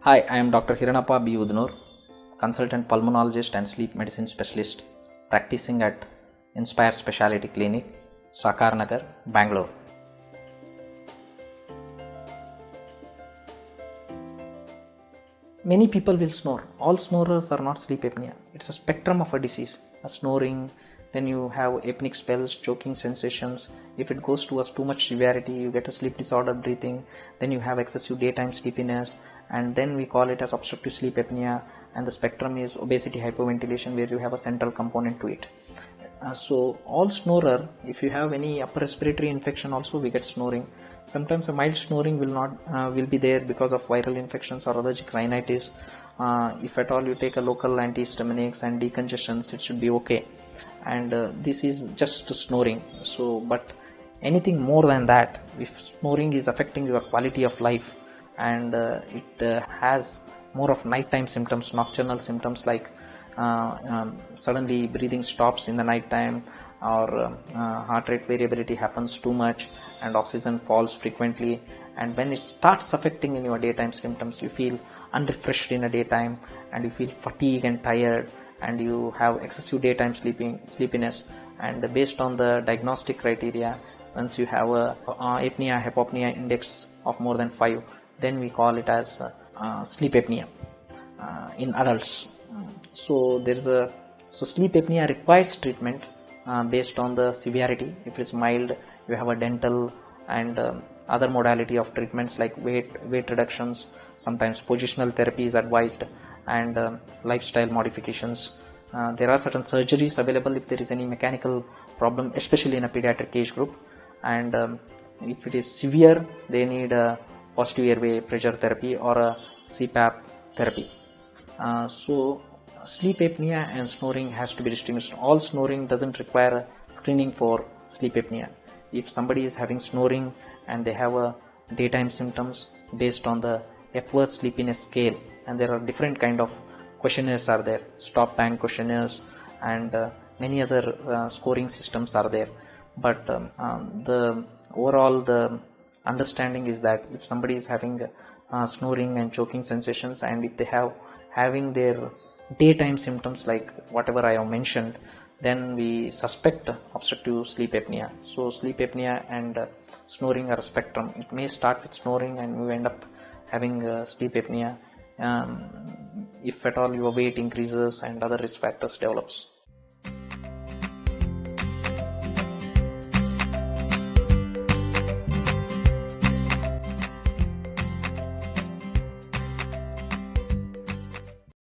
Hi, I am Dr. Hiranappa B. Udnur, consultant pulmonologist and sleep medicine specialist, practicing at Inspire Specialty Clinic, Sakar Nagar, Bangalore. Many people will snore. All snorers are not sleep apnea. It's a spectrum of a disease. A snoring, then you have apneic spells, choking sensations. If it goes towards too much severity, you get a sleep disordered breathing. Then you have excessive daytime sleepiness, and then we call it as obstructive sleep apnea. And the spectrum is obesity hypoventilation, where you have a central component to it. So all snorer, if you have any upper respiratory infection also, we get snoring. Sometimes a mild snoring will be there because of viral infections or allergic rhinitis. If at all you take a local antihistaminics and decongestants, it should be okay. And this is just snoring. So but anything more than that, if snoring is affecting your quality of life, and it has more of nighttime symptoms, nocturnal symptoms, like suddenly breathing stops in the night time, or heart rate variability happens too much, and oxygen falls frequently, and when it starts affecting in your daytime symptoms, you feel unrefreshed in the daytime, and you feel fatigued and tired, and you have excessive daytime sleepiness. And based on the diagnostic criteria, once you have a apnea hypopnea index of more than 5, then we call it as sleep apnea in adults. So sleep apnea requires treatment based on the severity. If it's mild, you have a dental and other modality of treatments like weight reductions. Sometimes positional therapy is advised, and lifestyle modifications. There are certain surgeries available if there is any mechanical problem, especially in a pediatric age group. And if it is severe, they need a positive airway pressure therapy or a CPAP therapy. So sleep apnea and snoring has to be distinguished. All snoring doesn't require screening for sleep apnea. If somebody is having snoring and they have a daytime symptoms based on the Epworth sleepiness scale, and there are different kind of questionnaires are there, stop band questionnaires, and many other scoring systems are there. But the understanding is that if somebody is having snoring and choking sensations, and if they having their daytime symptoms like whatever I have mentioned, then we suspect obstructive sleep apnea. So sleep apnea and snoring are a spectrum. It may start with snoring and you end up having sleep apnea if at all your weight increases and other risk factors develops.